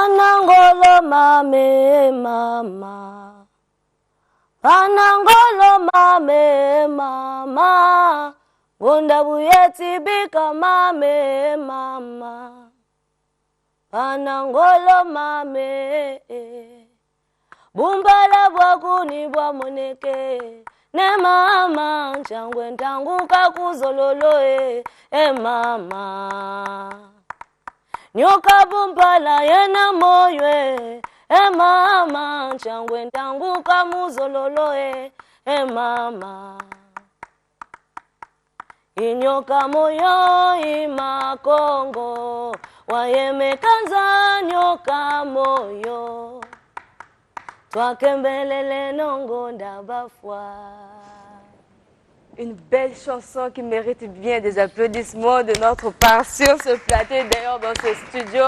Banangolo mame mama, banangolo mame mama, gonda buyeti bika mame mama, banangolo mame, bumbala bwakuni bwa moneke, ne mama changwe ntangu kakuzololo mama. Nyoka bumpala yena moywe, mama changwe ntangu kamuzololo mama. Inyoka moyo ima Kongo, wayeme kanza nyoka moyo, twakembelele nongo ndabafwa. Une belle chanson qui mérite bien des applaudissements de notre part sur ce plateau, d'ailleurs dans ce studio.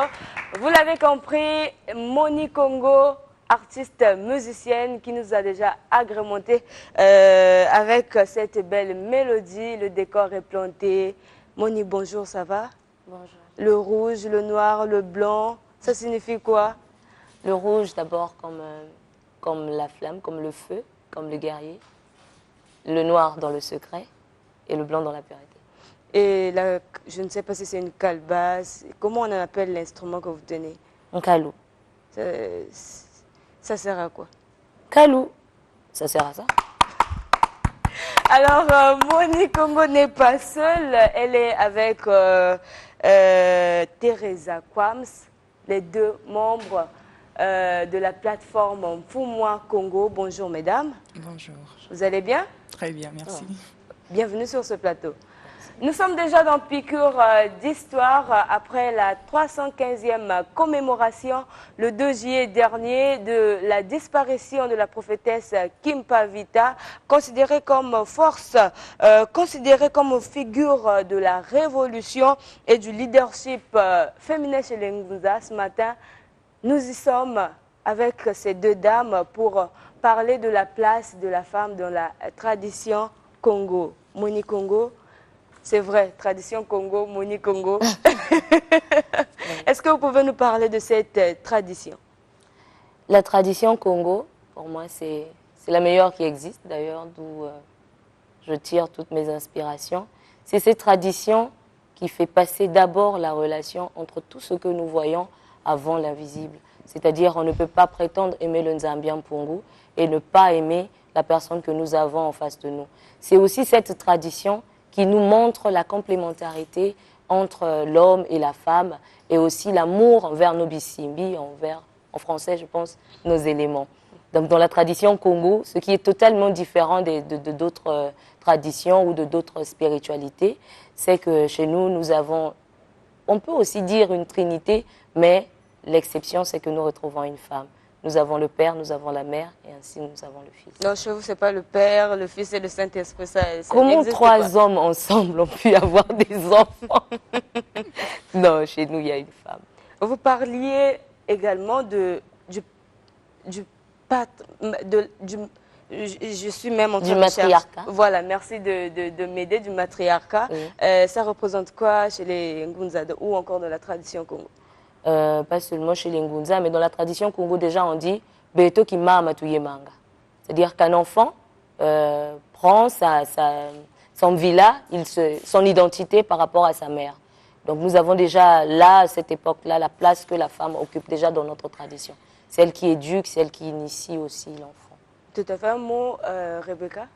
Vous l'avez compris, Moni Congo, artiste musicienne qui nous a déjà agrémenté avec cette belle mélodie. Le décor est planté. Moni, bonjour, ça va? Bonjour. Le rouge, le noir, le blanc, ça signifie quoi? Le rouge d'abord comme la flamme, comme le feu, comme le guerrier. Le noir dans le secret et le blanc dans la pureté. Et là, je ne sais pas si c'est une calebasse. Comment on appelle l'instrument que vous tenez? Un calou. Ça sert à quoi? Calou, ça sert à ça. Alors, Moni Congo n'est pas seule. Elle est avec Teresa Kwams, les deux membres de la plateforme Fumwa Congo. Bonjour mesdames. Bonjour. Vous allez bien? Très bien, merci. Bienvenue sur ce plateau. Nous sommes déjà dans Piqûre d'Histoire après la 315e commémoration le 2 juillet dernier de la disparition de la prophétesse Kimpa Vita, considérée comme force, considérée comme figure de la révolution et du leadership féminin chez les Ngunza. Ce matin, nous y sommes avec ces deux dames pour parler de la place de la femme dans la tradition Congo. Moni Congo, c'est vrai, tradition Congo, Moni Congo. Est-ce que vous pouvez nous parler de cette tradition? La tradition Congo, pour moi, c'est la meilleure qui existe, d'ailleurs, d'où je tire toutes mes inspirations. C'est cette tradition qui fait passer d'abord la relation entre tout ce que nous voyons avant l'invisible. C'est-à-dire, on ne peut pas prétendre aimer le Nzambian Pongo et ne pas aimer la personne que nous avons en face de nous. C'est aussi cette tradition qui nous montre la complémentarité entre l'homme et la femme et aussi l'amour envers nos bisimbi, envers, en français, je pense, nos éléments. Donc, dans la tradition Congo, ce qui est totalement différent de d'autres traditions ou de d'autres spiritualités, c'est que chez nous, nous avons, on peut aussi dire une trinité, mais l'exception, c'est que nous retrouvons une femme. Nous avons le Père, nous avons la Mère, et ainsi nous avons le Fils. Non, chez vous, ce n'est pas le Père, le Fils et le Saint-Esprit. Comment trois hommes ensemble ont pu avoir des enfants? Non, chez nous, il y a une femme. Vous parliez également je suis même en train du matriarcat. Voilà, merci de m'aider, du matriarcat. Oui. Ça représente quoi chez les Ngunza ou encore dans la tradition Congo? Pas seulement chez les Ngunza, mais dans la tradition Congo, déjà, on dit « Beto ki mama tuye manga ». C'est-à-dire qu'un enfant prend son villa, son identité par rapport à sa mère. Donc nous avons déjà là, à cette époque-là, la place que la femme occupe déjà dans notre tradition. Celle qui éduque, celle qui initie aussi l'enfant. Tout à fait. Un mot, Rebecca?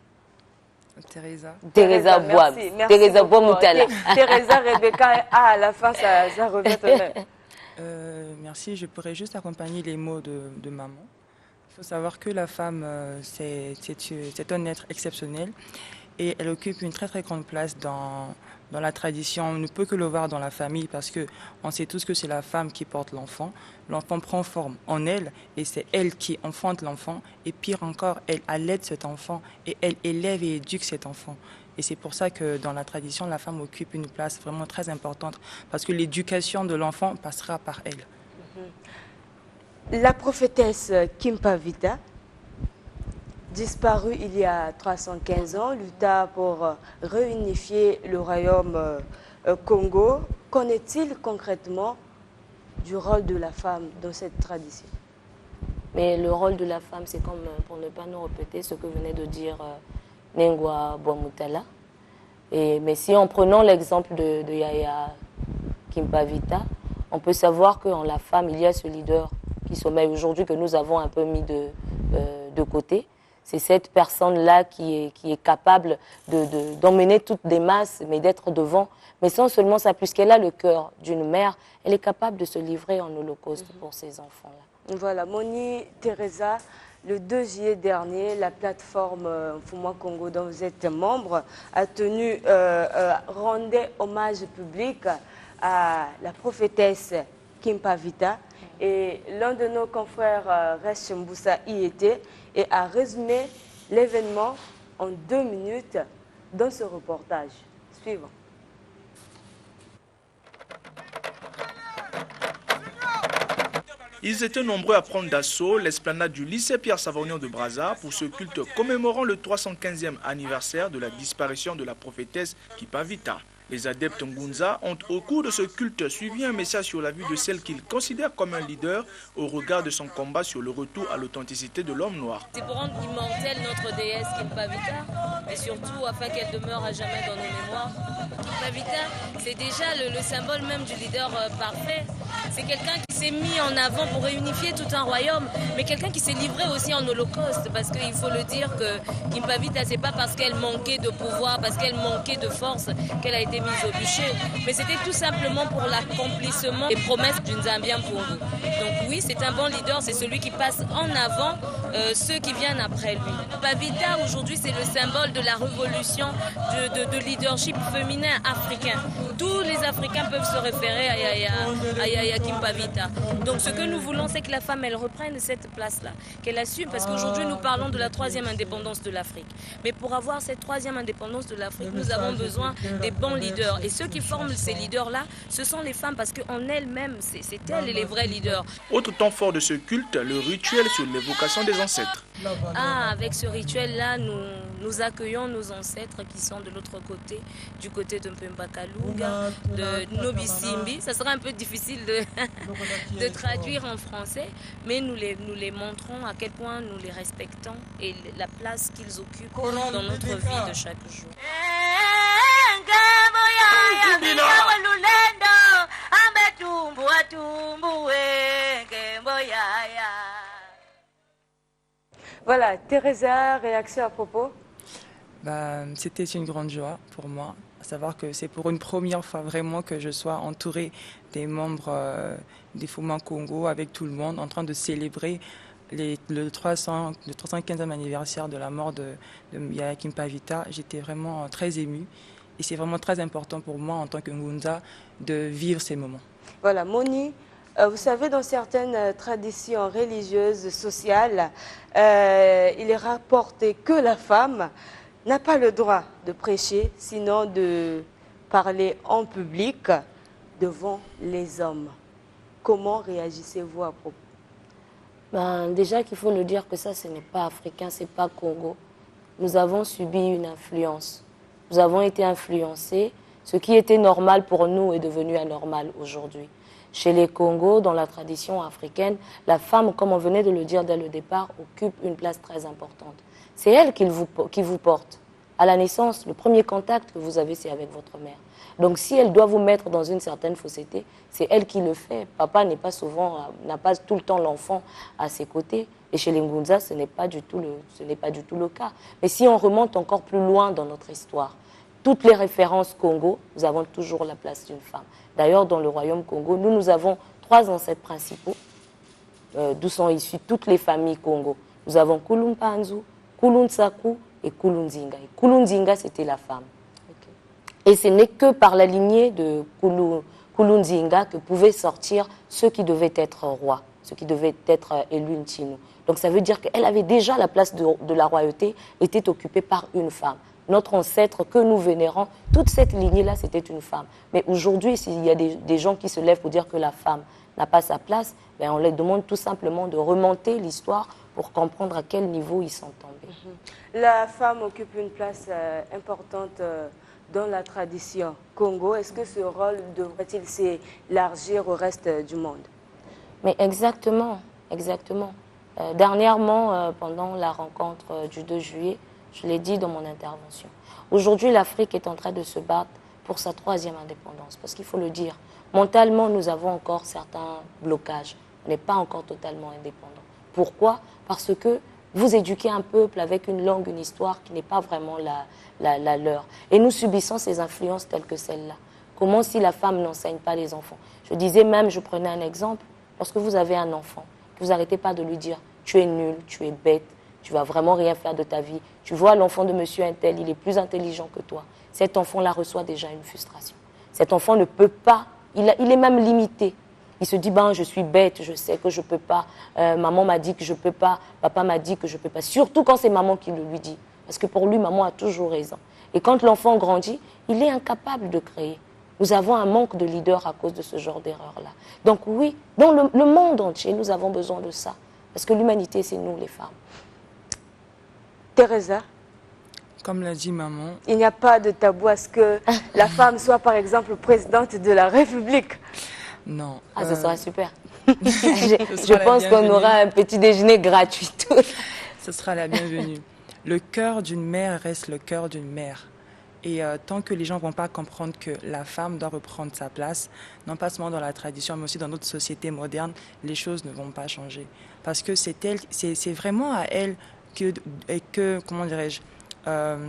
Teresa Bois. Teresa Bois Moutala. Teresa, Rebecca, à la fin, ça revient tout de même. Merci, je pourrais juste accompagner les mots de maman. Il faut savoir que la femme, c'est un être exceptionnel et elle occupe une très très grande place dans la tradition. On ne peut que le voir dans la famille parce qu'on sait tous que c'est la femme qui porte l'enfant. L'enfant prend forme en elle et c'est elle qui enfante l'enfant. Et pire encore, elle allaite cet enfant et elle élève et éduque cet enfant. Et c'est pour ça que dans la tradition, la femme occupe une place vraiment très importante parce que l'éducation de l'enfant passera par elle. La prophétesse Kimpa Vita, disparue il y a 315 ans, lutta pour réunifier le royaume Congo. Qu'en est-il concrètement du rôle de la femme dans cette tradition? Mais le rôle de la femme, c'est comme, pour ne pas nous répéter, ce que venait de dire Nengwa Boamutala. Mais si en prenant l'exemple de Yaya Kimpavita, on peut savoir qu'en la femme, il y a ce leader qui sommeille aujourd'hui, que nous avons un peu mis de côté. C'est cette personne-là qui est capable d'emmener toutes des masses, mais d'être devant. Mais sans seulement ça, puisqu'elle a le cœur d'une mère, elle est capable de se livrer en holocauste pour ces enfants-là. Voilà, Moni Teresa, le 2 juillet dernier, la plateforme Mfuma Congo dont vous êtes membre a tenu, rendait hommage public à la prophétesse Kimpavita. Et l'un de nos confrères, Resh Mboussa, y était et a résumé l'événement en 2 minutes dans ce reportage. Suivant. Ils étaient nombreux à prendre d'assaut l'esplanade du lycée Pierre-Savognon de Brazza pour ce culte commémorant le 315e anniversaire de la disparition de la prophétesse Kimpavita. Les adeptes Ngunza ont, au cours de ce culte, suivi un message sur la vie de celle qu'ils considèrent comme un leader au regard de son combat sur le retour à l'authenticité de l'homme noir. C'est pour rendre immortelle notre déesse Kimpavita, et surtout afin qu'elle demeure à jamais dans nos mémoires. Kimpavita, c'est déjà le symbole même du leader parfait. C'est quelqu'un qui s'est mis en avant pour réunifier tout un royaume, mais quelqu'un qui s'est livré aussi en holocauste, parce qu'il faut le dire que Kimpavita, c'est pas parce qu'elle manquait de pouvoir, parce qu'elle manquait de force qu'elle a été mise au bûcher, mais c'était tout simplement pour l'accomplissement des promesses d'une Zambien pour nous. Donc oui, c'est un bon leader, c'est celui qui passe en avant ceux qui viennent après lui. Kimpavita, aujourd'hui, c'est le symbole de la révolution de leadership féminin africain. Tous les Africains peuvent se référer à Yaya Kimpavita. Donc ce que nous voulons, c'est que la femme, elle reprenne cette place-là, qu'elle assume, parce qu'aujourd'hui, nous parlons de la 3e indépendance de l'Afrique. Mais pour avoir cette 3e indépendance de l'Afrique, nous avons besoin des bons leaders. Et ceux qui forment ces leaders-là, ce sont les femmes, parce qu'en elles-mêmes, c'est elles les vrais leaders. Autre temps fort de ce culte, le rituel sur l'évocation des ancêtres. Avec ce rituel-là, nous accueillons nos ancêtres qui sont de l'autre côté, du côté de Mpemba Kaluga, de Nobisimbi. Ça sera un peu difficile de traduire en français, mais nous les montrons à quel point nous les respectons et la place qu'ils occupent dans notre vie de chaque jour. Voilà, Teresa, réaction à propos? C'était une grande joie pour moi, à savoir que c'est pour une première fois vraiment que je sois entourée des membres des Mfuma Congo avec tout le monde en train de célébrer le 315e anniversaire de la mort de Yaya Kimpavita. J'étais vraiment très émue et c'est vraiment très important pour moi en tant que Ngunza de vivre ces moments. Voilà, Moni, vous savez, dans certaines traditions religieuses, sociales, il est rapporté que la femme n'a pas le droit de prêcher, sinon de parler en public devant les hommes. Comment réagissez-vous à propos? Déjà qu'il faut le dire que ça, ce n'est pas africain, ce n'est pas Congo. Nous avons subi une influence. Nous avons été influencés. Ce qui était normal pour nous est devenu anormal aujourd'hui. Chez les Congos, dans la tradition africaine, la femme, comme on venait de le dire dès le départ, occupe une place très importante. C'est elle qui vous porte. À la naissance, le premier contact que vous avez, c'est avec votre mère. Donc si elle doit vous mettre dans une certaine fausseté, c'est elle qui le fait. Papa n'a pas tout le temps l'enfant à ses côtés. Et chez les Ngunza, ce n'est pas du tout le cas. Mais si on remonte encore plus loin dans notre histoire, toutes les références Congo, nous avons toujours la place d'une femme. D'ailleurs, dans le royaume Congo, nous avons 3 ancêtres principaux, d'où sont issues toutes les familles Congo. Nous avons Kulumpanzu, Kulunsaku et Kulunzinga. Et Kulunzinga, c'était la femme. Okay. Et ce n'est que par la lignée de Kulunzinga que pouvaient sortir ceux qui devaient être rois, ceux qui devaient être élus Ntinu. Donc ça veut dire qu'elle avait déjà la place de la royauté, était occupée par une femme. Notre ancêtre que nous vénérons, toute cette lignée-là, c'était une femme. Mais aujourd'hui, s'il y a des gens qui se lèvent pour dire que la femme n'a pas sa place, on leur demande tout simplement de remonter l'histoire pour comprendre à quel niveau ils sont tombés. La femme occupe une place importante dans la tradition Congo. Est-ce que ce rôle devrait-il s'élargir au reste du monde? Mais exactement, exactement. Dernièrement, pendant la rencontre du 2 juillet, je l'ai dit dans mon intervention. Aujourd'hui, l'Afrique est en train de se battre pour sa 3e indépendance. Parce qu'il faut le dire, mentalement, nous avons encore certains blocages. On n'est pas encore totalement indépendant. Pourquoi? Parce que vous éduquez un peuple avec une langue, une histoire qui n'est pas vraiment la leur. Et nous subissons ces influences telles que celle-là. Comment si la femme n'enseigne pas les enfants? Je disais même, je prenais un exemple, lorsque vous avez un enfant, que vous n'arrêtez pas de lui dire « tu es nul, tu es bête, tu vas vraiment rien faire de ta vie. Tu vois, l'enfant de monsieur Intel, il est plus intelligent que toi. » Cet enfant-là reçoit déjà une frustration. Cet enfant ne peut pas, il est même limité. Il se dit, ben, je suis bête, je sais que je ne peux pas. Maman m'a dit que je ne peux pas, papa m'a dit que je ne peux pas. Surtout quand c'est maman qui le lui dit. Parce que pour lui, maman a toujours raison. Et quand l'enfant grandit, il est incapable de créer. Nous avons un manque de leader à cause de ce genre d'erreur-là. Donc oui, dans le monde entier, nous avons besoin de ça. Parce que l'humanité, c'est nous, les femmes. Teresa, Comme l'a dit maman, il n'y a pas de tabou à ce que la femme soit, par exemple, présidente de la République. non. Ah, ce sera super. Ce Je sera la pense qu'on bienvenue. aura un petit déjeuner gratuit. Ce sera la bienvenue. Le cœur d'une mère reste le cœur d'une mère. Et tant que les gens ne vont pas comprendre que la femme doit reprendre sa place, non pas seulement dans la tradition, mais aussi dans notre société moderne, les choses ne vont pas changer. Parce que c'est vraiment à elle comment dirais-je,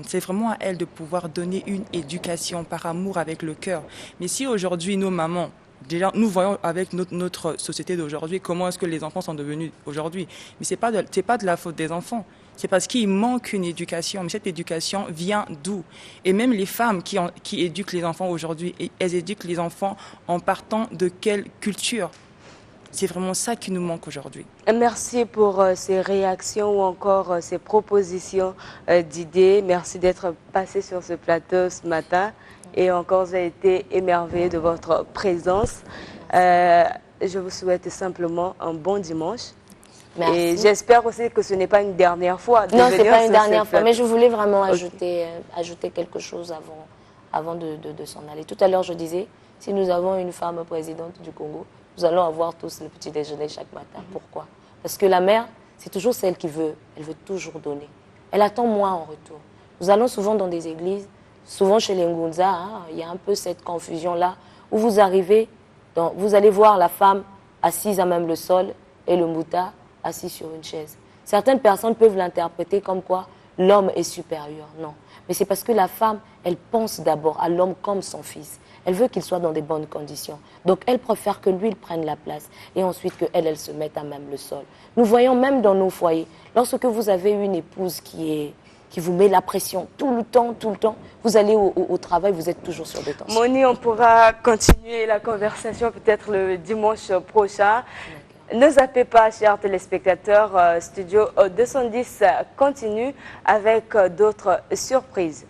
c'est vraiment à elle de pouvoir donner une éducation par amour avec le cœur. Mais si aujourd'hui, nos mamans, déjà, nous voyons avec notre société d'aujourd'hui comment est-ce que les enfants sont devenus aujourd'hui. Mais c'est pas de la faute des enfants. C'est parce qu'il manque une éducation. Mais cette éducation vient d'où? Et même les femmes qui éduquent les enfants aujourd'hui, elles éduquent les enfants en partant de quelle culture? C'est vraiment ça qui nous manque aujourd'hui. Merci pour ces réactions ou encore ces propositions d'idées. Merci d'être passé sur ce plateau ce matin. Et encore, j'ai été émerveillée de votre présence. Je vous souhaite simplement un bon dimanche. Merci. Et j'espère aussi que ce n'est pas une dernière fois. Non, ce n'est pas une dernière fois, plateau. mais je voulais vraiment ajouter quelque chose avant de s'en aller. Tout à l'heure, je disais, si nous avons une femme présidente du Congo, nous allons avoir tous le petit déjeuner chaque matin. Pourquoi? Parce que la mère, c'est toujours celle qui veut. Elle veut toujours donner. Elle attend moins en retour. Nous allons souvent dans des églises, souvent chez les Ngunza, il y a un peu cette confusion-là, où vous arrivez, vous allez voir la femme assise à même le sol et le mouta assis sur une chaise. Certaines personnes peuvent l'interpréter comme quoi l'homme est supérieur. Non. Mais c'est parce que la femme, elle pense d'abord à l'homme comme son fils. Elle veut qu'il soit dans des bonnes conditions. Donc, elle préfère que lui, il prenne la place et ensuite qu'elle se mette à même le sol. Nous voyons même dans nos foyers, lorsque vous avez une épouse qui vous met la pression tout le temps, vous allez au travail, vous êtes toujours sur des tensions. Moni, on pourra continuer la conversation peut-être le dimanche prochain. Ne zappez pas, chers téléspectateurs, Studio 210 continue avec d'autres surprises.